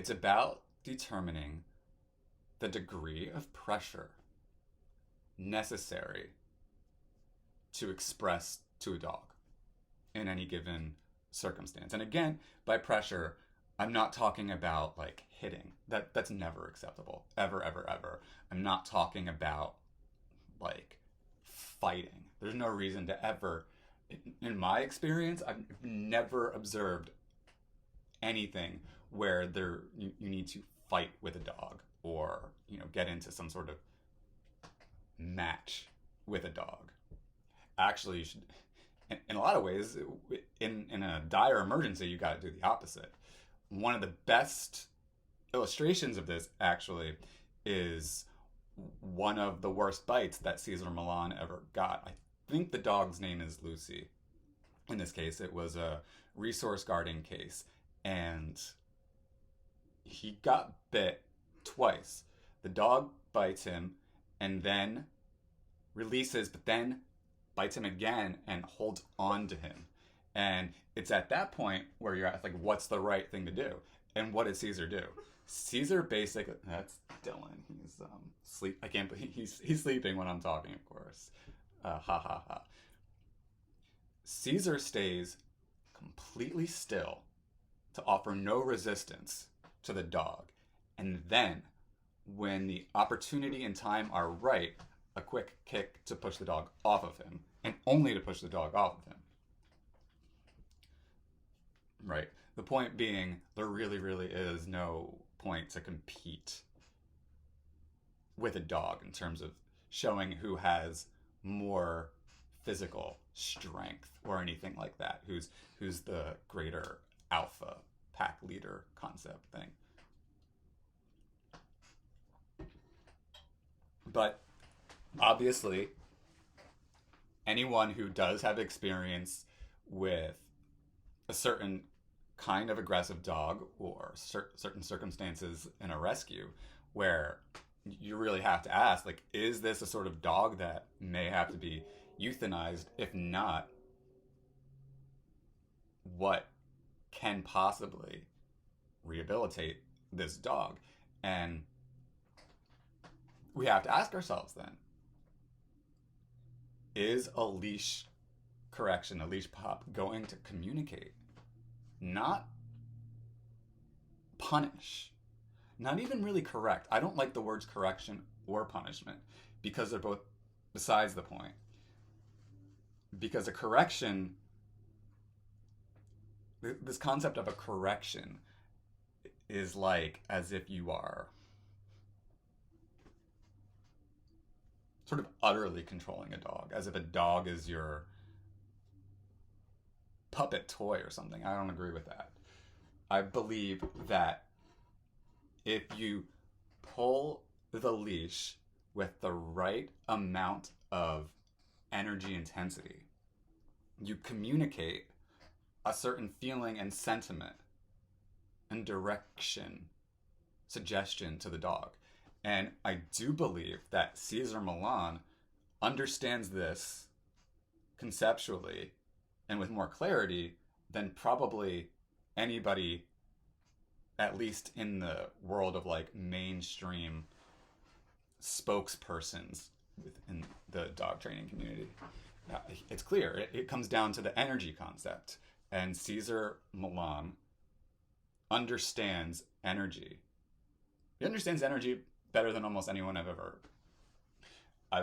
It's about determining the degree of pressure necessary to express to a dog in any given circumstance. And again, by pressure, I'm not talking about like hitting. That's never acceptable. Ever, ever, ever. I'm not talking about like fighting. There's no reason to ever, in my experience, I've never observed anything where you need to fight with a dog or get into some sort of match with a dog. Actually, you should, in a lot of ways, in a dire emergency, you got to do the opposite. One of the best illustrations of this actually is one of the worst bites that Cesar Millan ever got. I think the dog's name is Lucy. In this case, it was a resource guarding case, and he got bit twice. The dog bites him and then releases, but then bites him again and holds on to him. And it's at that point where you're at, like, what's the right thing to do? And what did Caesar do? Caesar basically, that's Dylan. He's sleep. I can't. He's sleeping when I'm talking, of course. Ha ha ha. Caesar stays completely still to offer no resistance to the dog, and then, when the opportunity and time are right, a quick kick to push the dog off of him, and only to push the dog off of him. Right. The point being, there really, really is no point to compete with a dog in terms of showing who has more physical strength or anything like that. Who's the greater alpha pack leader concept thing. But obviously, anyone who does have experience with a certain kind of aggressive dog or certain circumstances in a rescue where you really have to ask, like, is this a sort of dog that may have to be euthanized? If not, what can possibly rehabilitate this dog? And we have to ask ourselves then, is a leash correction, a leash pop, going to communicate? Not punish. Not even really correct. I don't like the words correction or punishment because they're both besides the point. Because a correction, this concept of a correction is like as if you are sort of utterly controlling a dog, as if a dog is your puppet toy or something. I don't agree with that. I believe that if you pull the leash with the right amount of energy intensity, you communicate a certain feeling and sentiment and direction, suggestion to the dog. And I do believe that Cesar Millan understands this conceptually and with more clarity than probably anybody, at least in the world of like mainstream spokespersons within the dog training community. It's clear. It comes down to the energy concept. And Cesar Millan understands energy. He understands energy better than almost anyone I've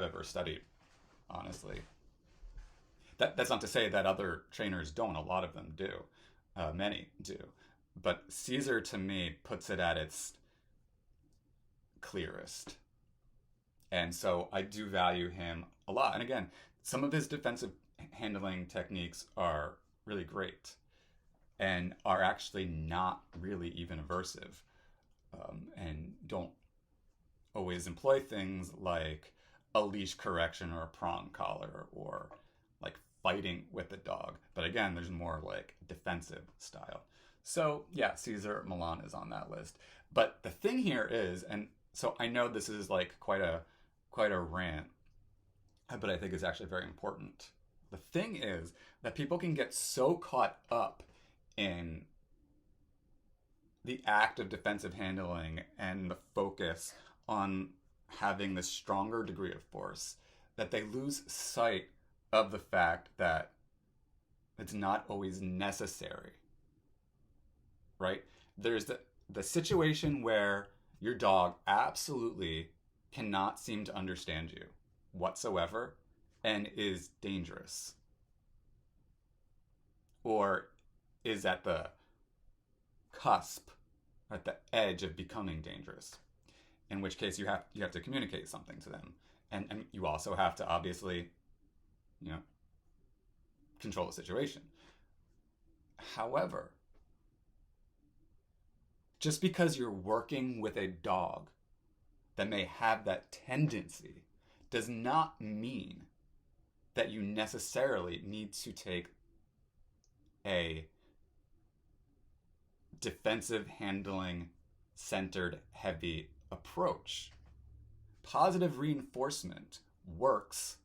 ever studied, honestly. That's not to say that other trainers don't. A lot of them do. Many do. But Caesar, to me, puts it at its clearest. And so I do value him a lot. And again, some of his defensive handling techniques are really great and are actually not really even aversive, and don't always employ things like a leash correction or a prong collar or like fighting with the dog. But again, there's more like defensive style. So yeah, Cesar Millan is on that list. But the thing here is, and so I know this is like quite a rant, but I think it's actually very important. The thing is that people can get so caught up in the act of defensive handling and the focus on having this stronger degree of force that they lose sight of the fact that it's not always necessary, right? There's the situation where your dog absolutely cannot seem to understand you whatsoever and is dangerous or is at the cusp, at the edge of becoming dangerous. In which case you have to communicate something to them, and you also have to obviously, you know, control the situation. However, just because you're working with a dog that may have that tendency does not mean that you necessarily need to take a defensive handling centered heavy approach. Positive reinforcement works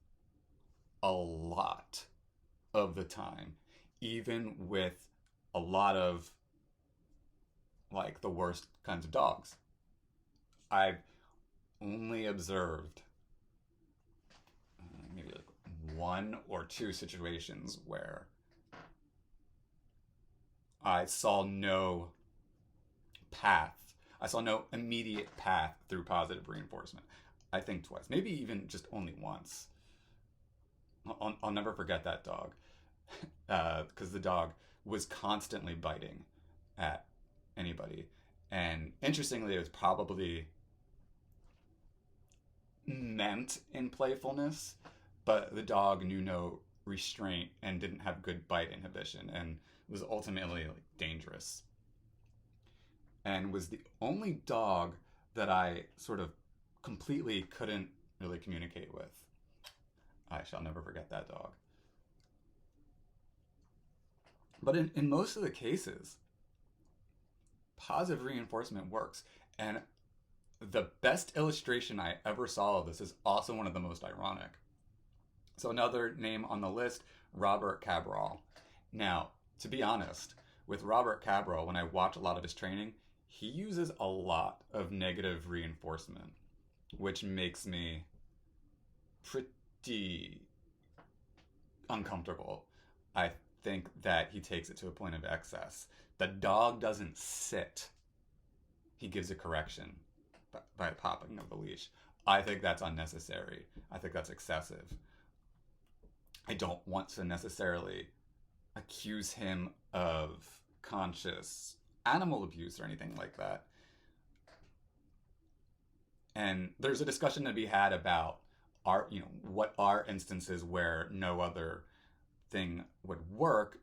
a lot of the time, even with a lot of like the worst kinds of dogs. I've only observed maybe like one or two situations where I saw no path. I saw no immediate path through positive reinforcement. I think twice, maybe even just only once. I'll never forget that dog because the dog was constantly biting at anybody. And interestingly, it was probably meant in playfulness, but the dog knew no restraint and didn't have good bite inhibition and was ultimately like dangerous. And was the only dog that I sort of completely couldn't really communicate with. I shall never forget that dog. But in most of the cases, positive reinforcement works. And the best illustration I ever saw of this is also one of the most ironic. So another name on the list, Robert Cabral. Now, to be honest, with Robert Cabral, when I watch a lot of his training, he uses a lot of negative reinforcement, which makes me pretty uncomfortable. I think that he takes it to a point of excess. The dog doesn't sit. He gives a correction by popping of the leash. I think that's unnecessary. I think that's excessive. I don't want to necessarily accuse him of conscious animal abuse or anything like that. And there's a discussion to be had about what are instances where no other thing would work.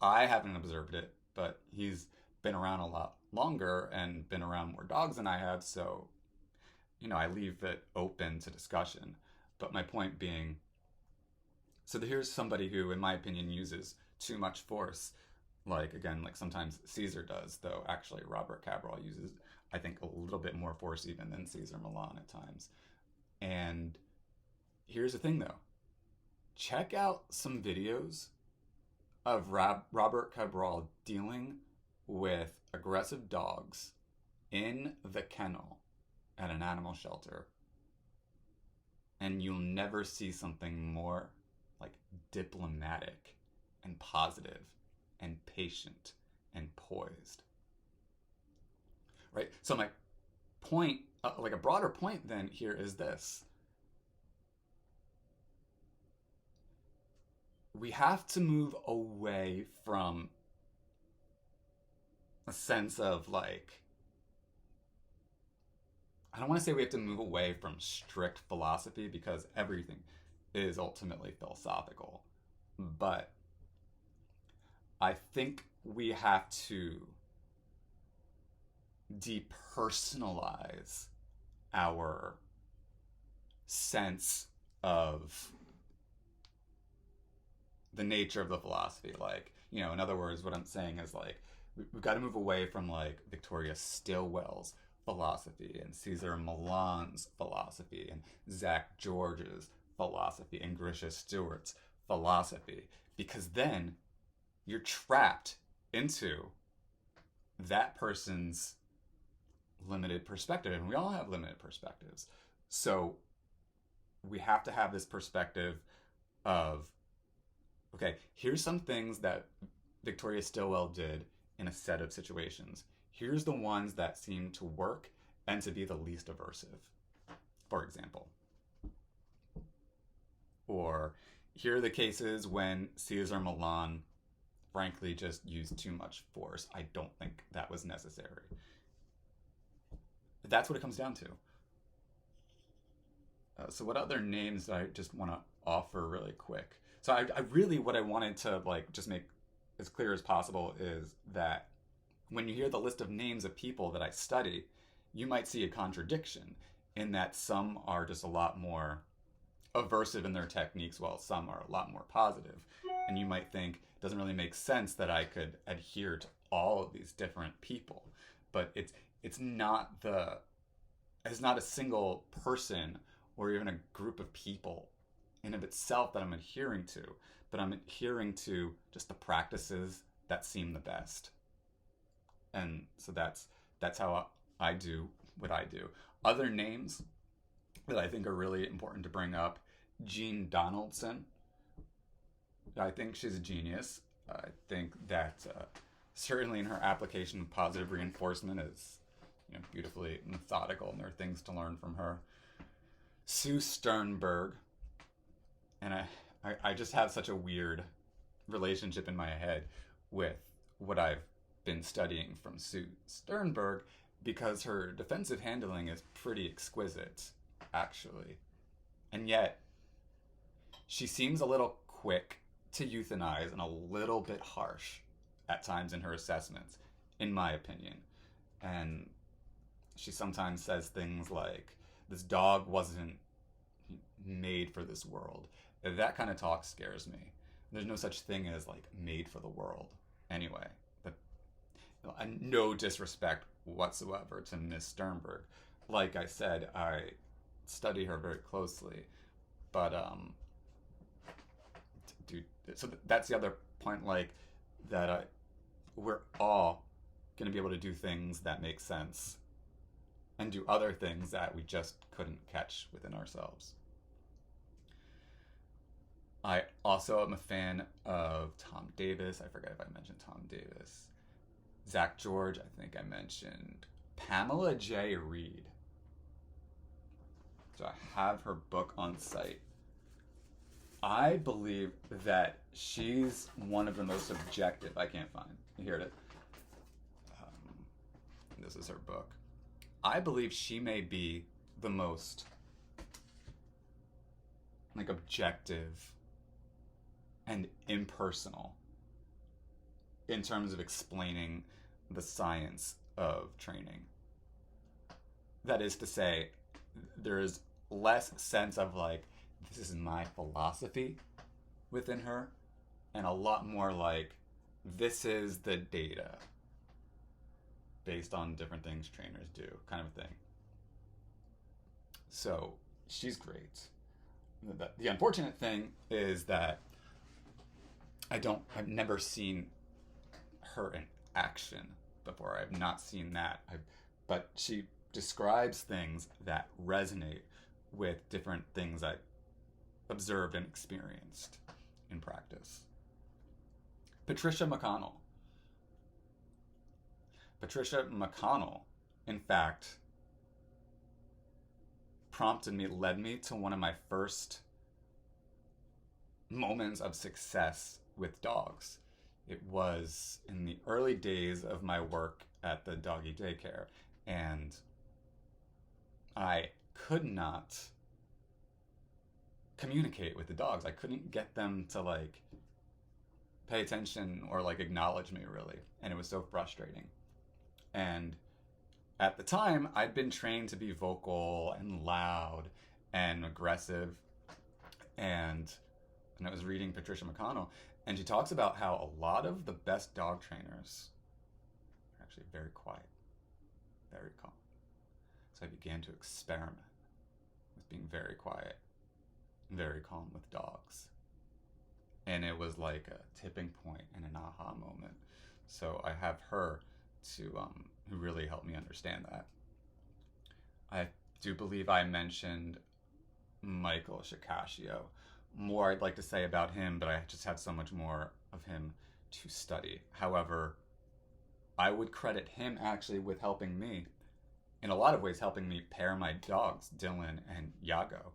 I haven't observed it, but he's been around a lot longer and been around more dogs than I have, so I leave it open to discussion. But my point being, so here's somebody who, in my opinion, uses too much force. Like sometimes Caesar does, though actually Robert Cabral uses, I think, a little bit more force even than Cesar Millan at times. And here's the thing, though. Check out some videos of Robert Cabral dealing with aggressive dogs in the kennel at an animal shelter. And you'll never see something more like diplomatic and positive and patient and poised. Right? So my point, like a broader point then here is this. We have to move away from a sense of like, I don't want to say we have to move away from strict philosophy because everything is ultimately philosophical. But I think we have to depersonalize our sense of the nature of the philosophy. Like, in other words, what I'm saying is like, we've got to move away from like Victoria Stilwell's philosophy and Cesar Millan's philosophy and Zach George's philosophy and Grisha Stewart's philosophy, because then you're trapped into that person's limited perspective, and we all have limited perspectives. So we have to have this perspective of, okay, here's some things that Victoria Stilwell did in a set of situations. Here's the ones that seem to work and to be the least aversive, for example. Or here are the cases when Cesar Millan frankly just used too much force. I don't think that was necessary. That's what it comes down to. So what other names do I just want to offer really quick? So I really, what I wanted to like just make as clear as possible is that when you hear the list of names of people that I study, you might see a contradiction in that some are just a lot more aversive in their techniques while some are a lot more positive. And you might think it doesn't really make sense that I could adhere to all of these different people. But it's not a single person or even a group of people in of itself that I'm adhering to, but I'm adhering to just the practices that seem the best. And so that's how I do what I do. Other names that I think are really important to bring up: Jean Donaldson. I think she's a genius. I think that certainly in her application of positive reinforcement is beautifully methodical, and there are things to learn from her. Sue Sternberg, and I just have such a weird relationship in my head with what I've been studying from Sue Sternberg because her defensive handling is pretty exquisite, actually. And yet, she seems a little quick to euthanize and a little bit harsh at times in her assessments, in my opinion. And she sometimes says things like, this dog wasn't made for this world. That kind of talk scares me. There's no such thing as like made for the world anyway. But no disrespect whatsoever to Miss Sternberg. Like I said, I study her very closely. But so that's the other point, like that we're all going to be able to do things that make sense and do other things that we just couldn't catch within ourselves. I also am a fan of Tom Davis. I forget if I mentioned Tom Davis. Zach George, I think I mentioned. Pamela J. Reed. So I have her book on site. I believe that she's one of the most objective. I can't find. Here it is. This is her book. I believe she may be the most like objective and impersonal in terms of explaining the science of training. That is to say, there is less sense of like, this is my philosophy within her, and a lot more like, this is the data based on different things trainers do, kind of thing. So she's great. The unfortunate thing is that I've never seen her in action before. I've not seen that. But she describes things that resonate with different things I observed and experienced in practice. Patricia McConnell. Patricia McConnell, in fact, led me to one of my first moments of success with dogs. It was in the early days of my work at the doggy daycare, and I could not communicate with the dogs. I couldn't get them to like pay attention or like acknowledge me, really, and it was so frustrating. And at the time, I'd been trained to be vocal and loud and aggressive, and I was reading Patricia McConnell, and she talks about how a lot of the best dog trainers are actually very quiet, very calm. So I began to experiment with being very quiet, very calm with dogs. And it was like a tipping point and an aha moment. So I have her who really helped me understand that. I do believe I mentioned Michael Shikashio. More I'd like to say about him, but I just have so much more of him to study. However, I would credit him actually with helping me, in a lot of ways, helping me pair my dogs, Dylan and Yago.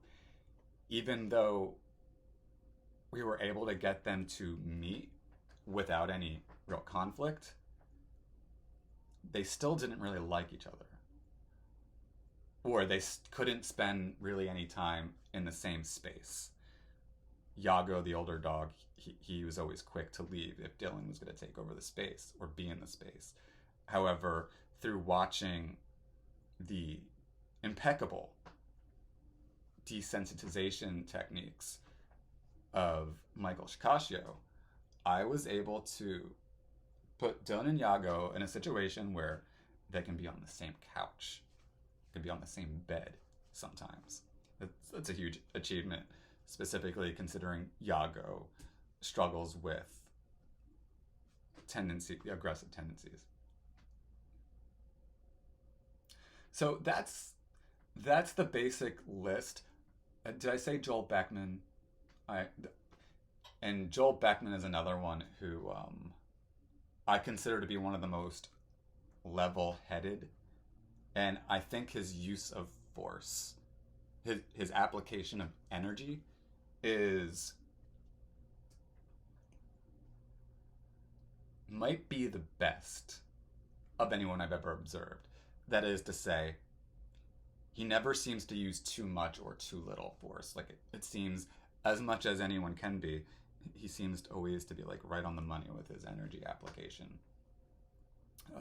Even though we were able to get them to meet without any real conflict, they still didn't really like each other. Or they couldn't spend really any time in the same space. Yago, the older dog, he was always quick to leave if Dylan was going to take over the space or be in the space. However, through watching the impeccable desensitization techniques of Michael Shikashio, I was able to put Dylan and Yago in a situation where they can be on the same couch, can be on the same bed sometimes. That's a huge achievement, specifically considering Yago struggles with aggressive tendencies. So that's the basic list. Did I say Joel Beckman? And Joel Beckman is another one who I consider to be one of the most level-headed, and I think his use of force, his application of energy, might be the best of anyone I've ever observed. That is to say, he never seems to use too much or too little force. Like it seems, as much as anyone can be, he seems always to be like right on the money with his energy application.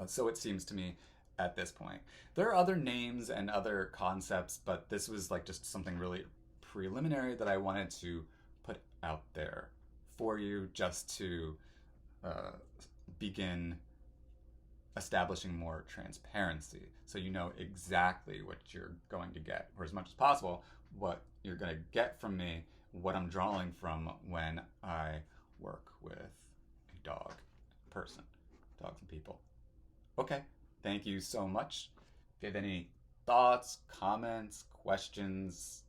So it seems to me at this point. There are other names and other concepts, but this was like just something really preliminary that I wanted to put out there for you, just to begin establishing more transparency, so you know exactly what you're going to get, or as much as possible what you're going to get from me, what I'm drawing from when I work with a dogs and people. Okay, thank you so much. If you have any thoughts, comments, questions,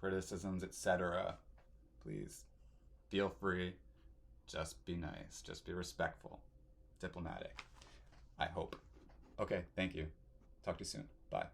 criticisms, etc., please feel free. Just be nice, just be respectful, diplomatic, I hope. Okay, thank you. Talk to you soon. Bye.